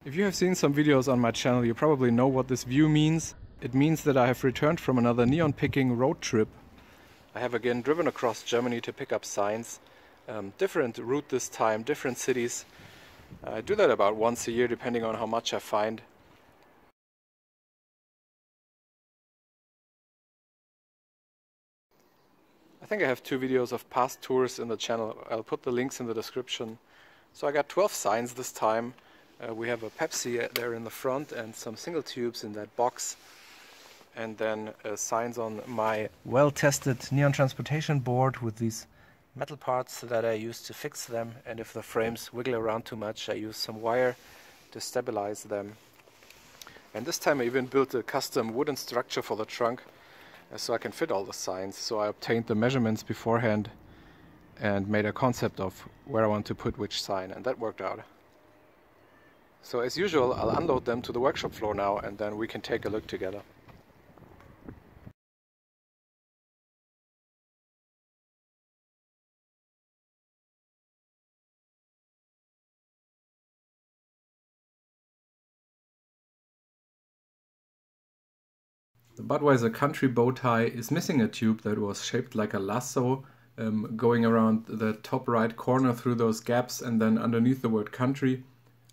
If you have seen some videos on my channel, you probably know what this view means. It means that I have returned from another neon picking road trip. I have again driven across Germany to pick up signs. Different route this time, different cities. I do that about once a year depending on how much I find. I think I have 2 videos of past tours in the channel. I'll put the links in the description. So I got 12 signs this time. We have a Pepsi there in the front and some single tubes in that box. And then signs on my well-tested neon transportation board with these metal parts that I use to fix them. And if the frames wiggle around too much, I use some wire to stabilize them. And this time I even built a custom wooden structure for the trunk so I can fit all the signs. So I obtained the measurements beforehand and made a concept of where I want to put which sign, and that worked out. So as usual, I'll unload them to the workshop floor now and then we can take a look together. The Budweiser country bow tie is missing a tube that was shaped like a lasso, going around the top right corner through those gaps and then underneath the word country.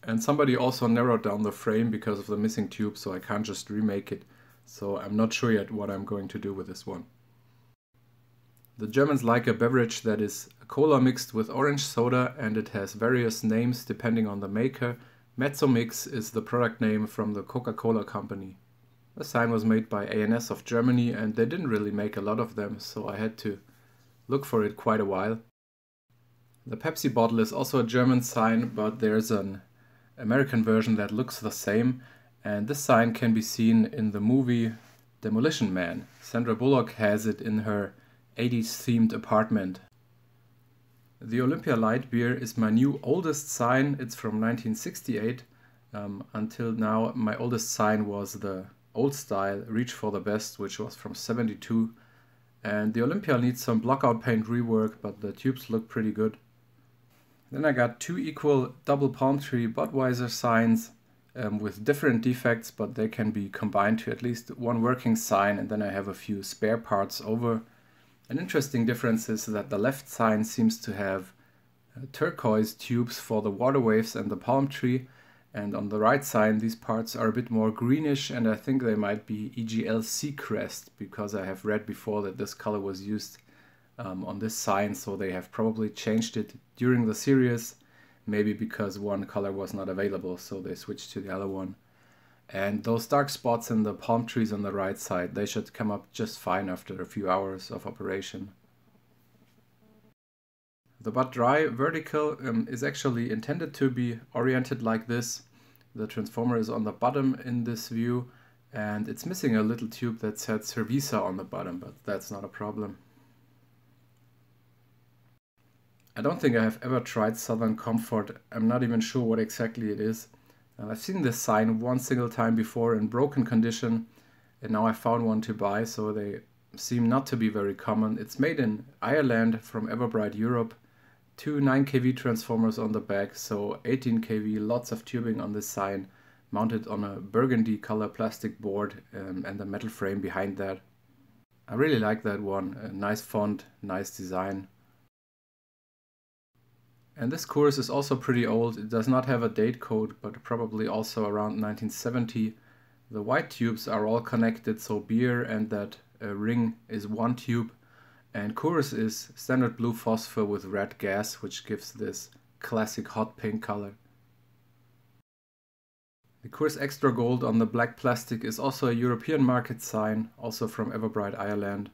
And somebody also narrowed down the frame because of the missing tube, so I can't just remake it. So I'm not sure yet what I'm going to do with this one. The Germans like a beverage that is a cola mixed with orange soda, and it has various names depending on the maker. Mezzomix is the product name from the Coca-Cola company. The sign was made by A&S of Germany and they didn't really make a lot of them, so I had to look for it quite a while. The Pepsi bottle is also a German sign, but there's an American version that looks the same, and this sign can be seen in the movie Demolition Man. Sandra Bullock has it in her 80s themed apartment. The Olympia Light Beer is my new oldest sign. It's from 1968. Until now my oldest sign was the old style Reach for the Best, which was from 72. And the Olympia needs some blockout paint rework, but the tubes look pretty good. Then I got 2 equal double palm tree Budweiser signs with different defects, but they can be combined to at least one working sign, and then I have a few spare parts over. An interesting difference is that the left sign seems to have turquoise tubes for the water waves and the palm tree, and on the right sign these parts are a bit more greenish, and I think they might be EGL Seacrest, because I have read before that this color was used on this sign, so they have probably changed it during the series, maybe because one color was not available, so they switched to the other one. And those dark spots in the palm trees on the right side, they should come up just fine after a few hours of operation. The Bud Dry vertical is actually intended to be oriented like this. The transformer is on the bottom in this view, and it's missing a little tube that said Cerveza on the bottom, but that's not a problem. I don't think I have ever tried Southern Comfort. I'm not even sure what exactly it is. I've seen this sign one single time before in broken condition, and now I found one to buy, so they seem not to be very common. It's made in Ireland from Everbright Europe. 2 9 kV transformers on the back, so 18 kV, lots of tubing on this sign, mounted on a burgundy color plastic board and a metal frame behind that. I really like that one. A nice font, nice design. And this course is also pretty old. It does not have a date code, but probably also around 1970. The white tubes are all connected, so beer and that ring is one tube. And Coors is standard blue phosphor with red gas, which gives this classic hot pink color. The Coors Extra Gold on the black plastic is also a European market sign, also from Everbright Ireland.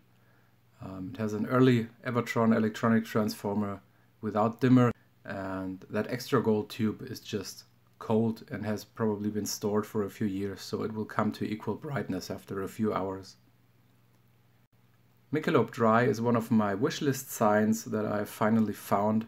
It has an early Evertron electronic transformer without dimmer, and that extra gold tube is just cold and has probably been stored for a few years, so it will come to equal brightness after a few hours. Michelob Dry is one of my wishlist signs that I finally found.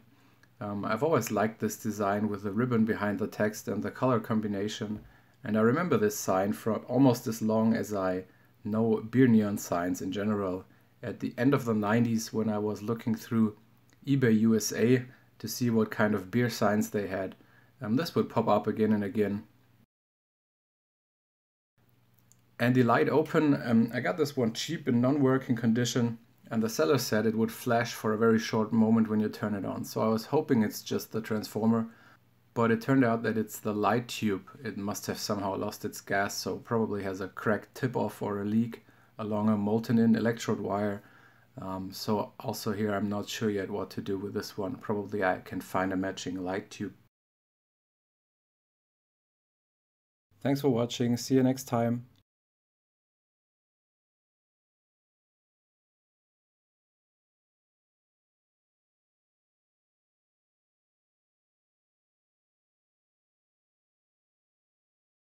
I've always liked this design with the ribbon behind the text and the color combination, and I remember this sign for almost as long as I know beer neon signs in general. At the end of the 90s, when I was looking through eBay USA to see what kind of beer signs they had, this would pop up again and again. And the light open, I got this one cheap in non-working condition, and the seller said it would flash for a very short moment when you turn it on. So I was hoping it's just the transformer, but it turned out that it's the light tube. It must have somehow lost its gas, so probably has a cracked tip-off or a leak along a molten-in electrode wire. So also here I'm not sure yet what to do with this one. Probably I can find a matching light tube. Thanks for watching. See you next time.